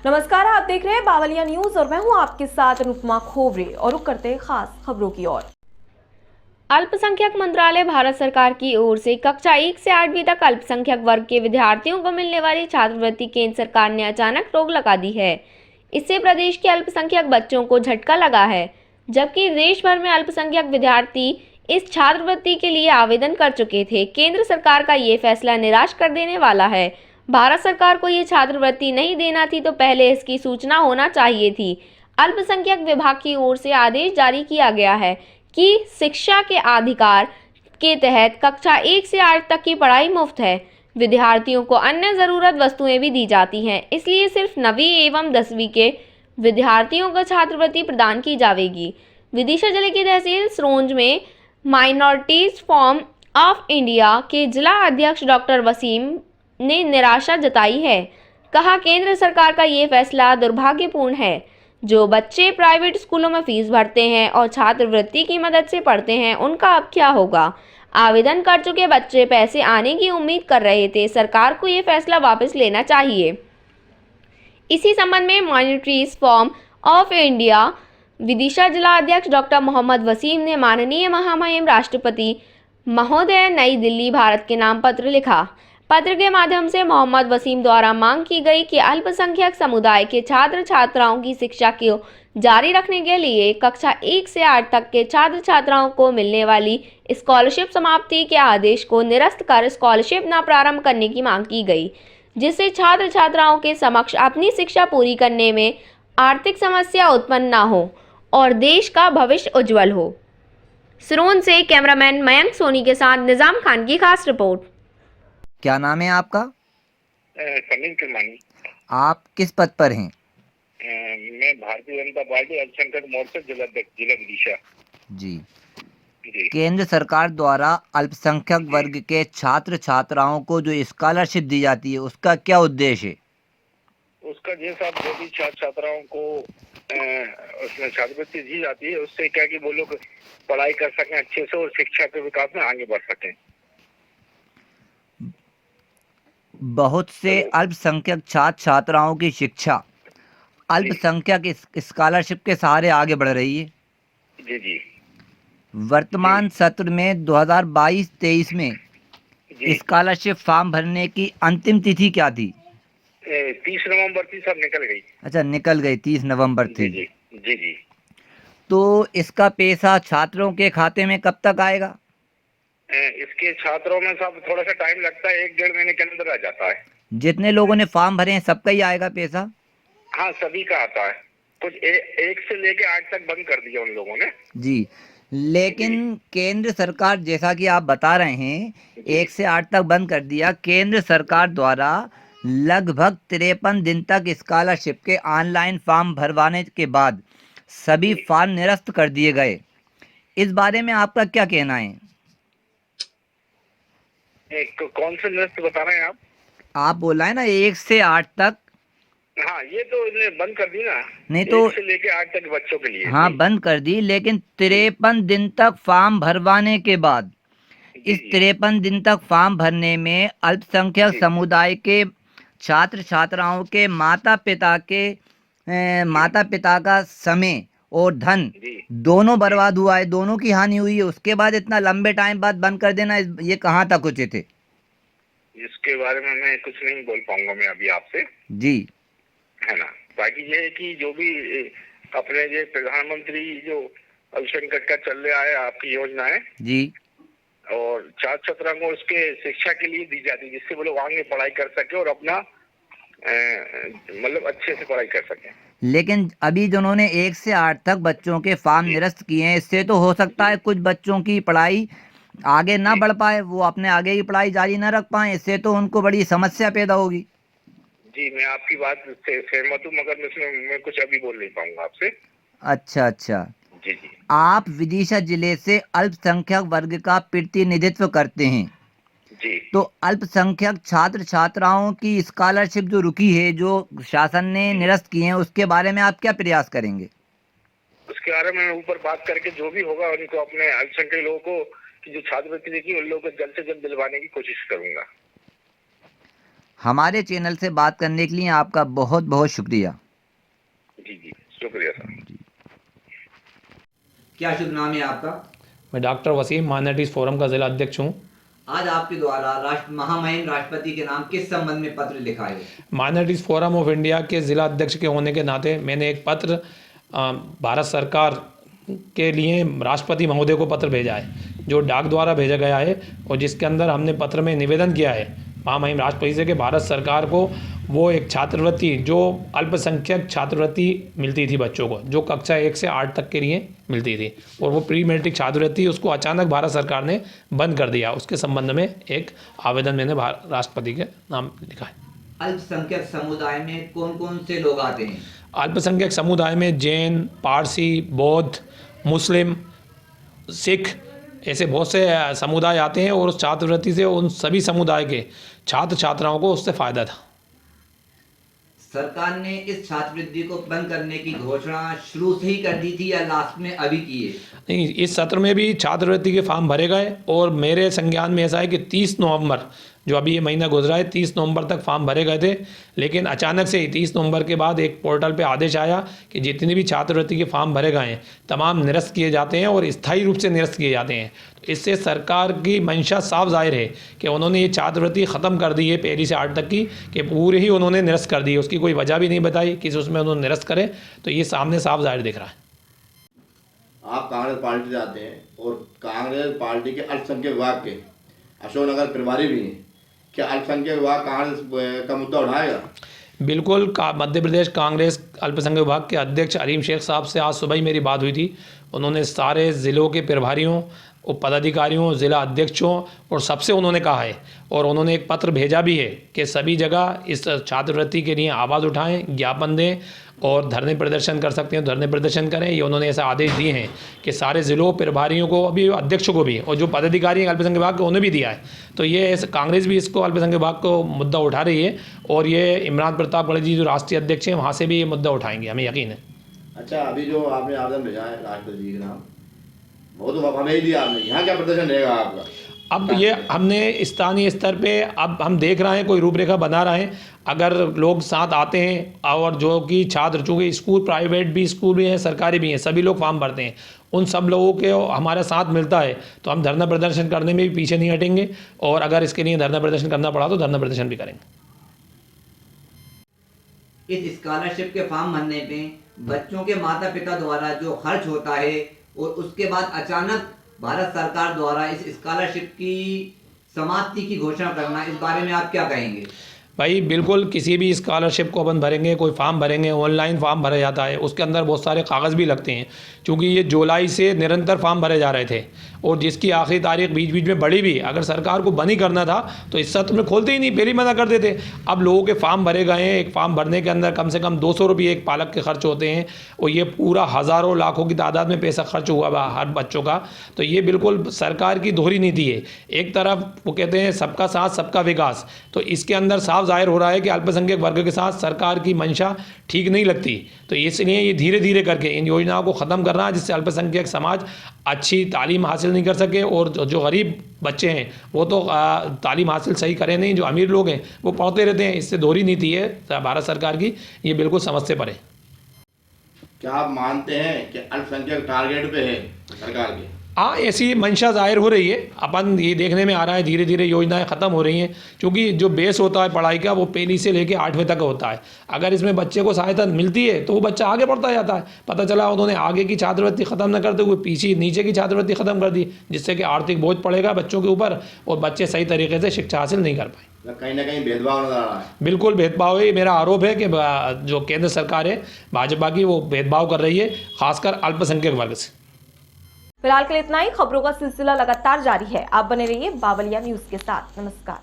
नमस्कार, आप देख रहे हैं बावलिया न्यूज और मैं हूं आपके साथ अनुपमा खोवरे और रुक करते हैं खास खबरों की ओर। अल्पसंख्यक मंत्रालय भारत सरकार की ओर से कक्षा 1 से 8वीं तक अल्पसंख्यक वर्ग के विद्यार्थियों को मिलने वाली छात्रवृत्ति केंद्र सरकार ने अचानक रोक लगा दी है। इससे प्रदेश के अल्पसंख्यक बच्चों को झटका लगा है, जबकि देश भर में अल्पसंख्यक विद्यार्थी इस छात्रवृत्ति के लिए आवेदन कर चुके थे। केंद्र सरकार का ये फैसला निराश कर देने वाला है। भारत सरकार को ये छात्रवृत्ति नहीं देना थी तो पहले इसकी सूचना होना चाहिए थी। अल्पसंख्यक विभाग की ओर से आदेश जारी किया गया है कि शिक्षा के अधिकार के तहत कक्षा 1 से 8 तक की पढ़ाई मुफ्त है। विद्यार्थियों को अन्य ज़रूरत वस्तुएं भी दी जाती हैं, इसलिए सिर्फ 9वीं एवं 10वीं के विद्यार्थियों को छात्रवृत्ति प्रदान की जाएगी। विदिशा जिले की तहसील सिरोंज में माइनॉरिटीज फोरम ऑफ इंडिया के जिला अध्यक्ष डॉक्टर वसीम ने निराशा जताई है। कहा, केंद्र सरकार का ये फैसला दुर्भाग्यपूर्ण है। जो बच्चे प्राइवेट स्कूलों में फीस भरते हैं और छात्रवृत्ति की मदद से पढ़ते हैं, उनका अब क्या होगा? आवेदन कर चुके बच्चे पैसे आने की उम्मीद कर रहे थे। सरकार को ये फैसला वापस लेना चाहिए। इसी संबंध में minorities forum of India Vidisha जिला अध्यक्ष डॉक्टर मोहम्मद वसीम ने माननीय महामहिम राष्ट्रपति महोदय नई दिल्ली भारत के नाम पत्र लिखा। पत्र के माध्यम से मोहम्मद वसीम द्वारा मांग की गई कि अल्पसंख्यक समुदाय के छात्र छात्राओं की शिक्षा को जारी रखने के लिए कक्षा 1 से 8 तक के छात्र छात्राओं को मिलने वाली स्कॉलरशिप समाप्ति के आदेश को निरस्त कर स्कॉलरशिप न प्रारंभ करने की मांग की गई, जिससे छात्र छात्राओं के समक्ष अपनी शिक्षा पूरी करने में आर्थिक समस्या उत्पन्न न हो और देश का भविष्य उज्जवल हो। सिरोंज से कैमरामैन मयंक सोनी के साथ निजाम खान की खास रिपोर्ट। क्या नाम है आपका? समीर किरमानी। आप किस पद पर हैं? मैं भारतीय जनता पार्टी अल्पसंख्यक मोर्चा जिला अध्यक्ष जिला विदिशा। जी। जी केंद्र सरकार द्वारा अल्पसंख्यक वर्ग के छात्र छात्राओं को जो स्कॉलरशिप दी जाती है, उसका क्या उद्देश्य है? उसका जैसा जो भी छात्र छात्राओं को उसमें छात्रवृत्ति दी जाती है, उससे क्या कि वो लोग पढ़ाई कर सकें अच्छे से और शिक्षा के विकास में आगे बढ़ सकें। बहुत से अल्पसंख्यक छात्र छात्राओं की शिक्षा अल्पसंख्यक स्कॉलरशिप के सहारे आगे बढ़ रही है। जी जी। वर्तमान सत्र में 2022-23 में जी स्कॉलरशिप फॉर्म भरने की अंतिम तिथि क्या थी? 30 नवंबर थी, सब निकल गई। अच्छा, निकल गई, 30 नवंबर जी थी। जी जी जी। तो इसका पैसा छात्रों के खाते में कब तक आएगा? इसके छात्रों में सब थोड़ा सा टाइम लगता है, 1-1.5 महीने के अंदर आ जाता है। जितने लोगों ने फॉर्म भरे हैं सबका ही आएगा पैसा? हाँ, सभी का आता है। कुछ 1 से लेके 8 तक बंद कर दिया उन लोगों ने। जी, लेकिन केंद्र सरकार, जैसा कि आप बता रहे हैं, 1 से 8 तक बंद कर दिया। केंद्र सरकार द्वारा लगभग 53 दिन तक स्कॉलरशिप के ऑनलाइन फॉर्म भरवाने के बाद सभी फॉर्म निरस्त कर दिए गए। इस बारे में आपका क्या कहना है? कौन से लिस्ट बता रहे हैं आप? आप बोल रहे हैं ना 1 से 8 तक। हाँ, ये तो इन्हें बंद कर दी ना। नहीं तो 1 से लेके 8 तक बच्चों के लिए। हाँ, बंद कर दी, लेकिन 53 दिन तक फॉर्म भरवाने के बाद इस 53 दिन तक फॉर्म भरने में अल्पसंख्यक समुदाय के छात्र छात्राओं के माता पिता का समय और धन दोनों बर्बाद हुआ है, दोनों की हानि हुई है। उसके बाद इतना लंबे टाइम बाद बंद कर देना, ये कहाँ तक उचित है? इसके बारे में मैं कुछ नहीं बोल पाऊंगा मैं अभी आपसे, जी, है ना। बाकी ये है कि जो भी अपने ये प्रधानमंत्री जो अल्पसंख्यक का चल रहा है आपकी योजना है जी, और छात्र छात्राओं को उसके शिक्षा के लिए दी जाती है, जिससे वो लोग आगे पढ़ाई कर सके और अपना मतलब अच्छे से पढ़ाई कर सके। लेकिन अभी जिन्होंने 1 से 8 तक बच्चों के फॉर्म निरस्त किए हैं, इससे तो हो सकता है कुछ बच्चों की पढ़ाई आगे ना बढ़ पाए, वो अपने आगे की पढ़ाई जारी ना रख पाए। इससे तो उनको बड़ी समस्या पैदा होगी। जी, मैं आपकी बात से सहमत हूँ, मगर मैं कुछ अभी बोल नहीं पाऊंगा आपसे। अच्छा अच्छा। जी जी। आप विदिशा जिले से अल्पसंख्यक वर्ग का प्रतिनिधित्व करते हैं। जी। तो अल्पसंख्यक छात्र छात्राओं की स्कॉलरशिप जो रुकी है, जो शासन ने निरस्त की है, उसके बारे में आप क्या प्रयास करेंगे? उसके बारे में ऊपर बात करके जो भी होगा उनको अपने अल्पसंख्यक लोगों को की जो छात्रवृत्ति देखी उन लोगों को जल्द से जल्द दिलवाने की कोशिश करूंगा। हमारे चैनल से बात करने के लिए आपका बहुत बहुत शुक्रिया। जी जी, शुक्रिया सर। क्या शुभ नाम है आपका? मैं डॉक्टर वसीम माइनॉरिटीज़ फोरम का जिला अध्यक्ष हूँ। आज आपके द्वारा महामहिम राष्ट्रपति के नाम किस संबंध में पत्र लिखा है? माइनॉरिटीज़ फोरम ऑफ इंडिया के ज़िला अध्यक्ष के होने के नाते मैंने एक पत्र भारत सरकार के लिए राष्ट्रपति महोदय को पत्र भेजा है, जो डाक द्वारा भेजा गया है, और जिसके अंदर हमने पत्र में निवेदन किया है महामहिम राष्ट्रपति से कि भारत सरकार को वो एक छात्रवृत्ति, जो अल्पसंख्यक छात्रवृत्ति मिलती थी बच्चों को, जो कक्षा 1 से 8 तक के लिए मिलती थी, और वो प्री मेट्रिक छात्रवृत्ति उसको अचानक भारत सरकार ने बंद कर दिया। उसके संबंध में एक आवेदन मैंने राष्ट्रपति के नाम लिखा है। अल्पसंख्यक समुदाय में कौन कौन से लोग आते हैं? अल्पसंख्यक समुदाय में जैन, पारसी, बौद्ध, मुस्लिम, सिख, ऐसे बहुत से समुदाय आते हैं, और उस छात्रवृत्ति से उन सभी समुदाय के छात्र छात्राओं को उससे फ़ायदा था। सरकार ने इस छात्रवृत्ति को बंद करने की घोषणा शुरू से ही कर दी थी या लास्ट में अभी की है? नहीं, इस सत्र में भी छात्रवृत्ति के फॉर्म भरे गए, और मेरे संज्ञान में ऐसा है कि 30 नवंबर, जो अभी ये महीना गुजरा है, 30 नवंबर तक फॉर्म भरे गए थे, लेकिन अचानक से ही 30 नवंबर के बाद एक पोर्टल पे आदेश आया कि जितने भी छात्रवृत्ति के फॉर्म भरे गए हैं तमाम निरस्त किए जाते हैं, और स्थायी रूप से निरस्त किए जाते हैं। तो इससे सरकार की मंशा साफ जाहिर है कि उन्होंने ये छात्रवृत्ति ख़त्म कर दी है 1 से 8 तक की, कि पूरे ही उन्होंने निरस्त कर दी है। उसकी कोई वजह भी नहीं बताई कि उसमें उन्होंने निरस्त करे, तो ये सामने साफ जाहिर दिख रहा है। आप कांग्रेस पार्टी से आते हैं, और कांग्रेस पार्टी के अल्पसंख्यक विभाग के अशोकनगर प्रभारी भी हैं, क्या अल्पसंख्यक विभाग कांग्रेस का मुद्दा उठाएगा? बिल्कुल। मध्य प्रदेश कांग्रेस अल्पसंख्यक विभाग के अध्यक्ष अलीम शेख साहब से आज सुबह ही मेरी बात हुई थी। उन्होंने सारे ज़िलों के प्रभारियों, पदाधिकारियों, ज़िला अध्यक्षों और सबसे उन्होंने कहा है, और उन्होंने एक पत्र भेजा भी है कि सभी जगह इस छात्रवृत्ति के लिए आवाज़ उठाएं, ज्ञापन दें, और धरने प्रदर्शन कर सकते हैं धरने प्रदर्शन करें। ये उन्होंने ऐसा आदेश दिए हैं कि सारे ज़िलों प्रभारियों को, अभी अध्यक्ष को भी, और जो पदाधिकारी हैं अल्पसंख्यक विभाग के, उन्हें भी दिया है। तो ये कांग्रेस भी इसको अल्पसंख्यक विभाग को मुद्दा उठा रही है, और ये इमरान प्रताप गढ़ी जी जो राष्ट्रीय अध्यक्ष हैं वहाँ से भी ये मुद्दा उठाएंगे, हमें यकीन है। अच्छा, अभी जो आपने आवेदन भेजा है राष्ट्रपति जी के नाम, वो तो हमें ही दिया आपने, यहाँ क्या प्रदर्शन रहेगा आपका? अब ये हमने स्थानीय स्तर पे अब हम देख रहे हैं, कोई रूपरेखा बना रहे हैं। अगर लोग साथ आते हैं, और जो कि छात्र, चूँकि स्कूल प्राइवेट भी स्कूल भी हैं, सरकारी भी हैं, सभी लोग फॉर्म भरते हैं, उन सब लोगों के हमारा साथ मिलता है, तो हम धरना प्रदर्शन करने में भी पीछे नहीं हटेंगे, और अगर इसके लिए धरना प्रदर्शन करना पड़ा तो धरना प्रदर्शन भी करेंगे। इस स्कॉलरशिप के फॉर्म भरने में बच्चों के माता पिता द्वारा जो खर्च होता है, और उसके बाद अचानक भारत सरकार द्वारा इस स्कॉलरशिप की समाप्ति की घोषणा करना, इस बारे में आप क्या कहेंगे? भाई बिल्कुल, किसी भी स्कॉलरशिप को अपन भरेंगे, कोई फॉर्म भरेंगे, ऑनलाइन फॉर्म भरा जाता है, उसके अंदर बहुत सारे कागज़ भी लगते हैं, क्योंकि ये जुलाई से निरंतर फॉर्म भरे जा रहे थे, और जिसकी आखिरी तारीख बीच बीच में बढ़ी भी। अगर सरकार को बंद ही करना था तो इस सत्र में खोलते ही नहीं, पहले ही मना कर देते। अब लोगों के फॉर्म भरे गए हैं, एक फॉर्म भरने के अंदर कम से कम 200 रुपये एक पालक के खर्च होते हैं, और ये पूरा हज़ारों लाखों की तादाद में पैसा खर्च हुआ हर बच्चों का। तो ये बिल्कुल सरकार की दोहरी नीति है। एक तरफ वो कहते हैं सबका साथ सबका विकास, तो इसके अंदर साफ जाहिर हो रहा है कि अल्पसंख्यक वर्ग के साथ सरकार की मंशा ठीक नहीं लगती। तो इसलिए ये धीरे धीरे करके इन योजनाओं को ख़त्म करना है, जिससे अल्पसंख्यक समाज अच्छी तालीम हासिल नहीं कर सके, और जो गरीब बच्चे हैं वो तो तालीम हासिल सही करें नहीं, जो अमीर लोग हैं वो पढ़ते रहते हैं। इससे दोहरी नीति है भारत सरकार की, ये बिल्कुल समझ से परे। क्या आप मानते हैं कि अल्पसंख्यक टारगेट पे है सरकार के? हाँ, ऐसी मंशा जाहिर हो रही है। अपन ये देखने में आ रहा है धीरे धीरे योजनाएं ख़त्म हो रही हैं, क्योंकि जो बेस होता है पढ़ाई का वो पहली से लेकर 8वीं तक होता है। अगर इसमें बच्चे को सहायता मिलती है तो वो बच्चा आगे बढ़ता जाता है। पता चला उन्होंने आगे की छात्रवृत्ति ख़त्म न करते हुए पीछे नीचे की छात्रवृत्ति ख़त्म कर दी, जिससे कि आर्थिक बोझ पड़ेगा बच्चों के ऊपर, और बच्चे सही तरीके से शिक्षा हासिल नहीं कर पाए। कहीं ना कहीं भेदभाव नजर आ रहा है। बिल्कुल भेदभाव है। मेरा आरोप है कि जो केंद्र सरकार है भाजपा की, वो भेदभाव कर रही है, खासकर अल्पसंख्यक वर्ग से। फिलहाल के लिए इतना ही। खबरों का सिलसिला लगातार जारी है, आप बने रहिए बावलिया न्यूज के साथ। नमस्कार।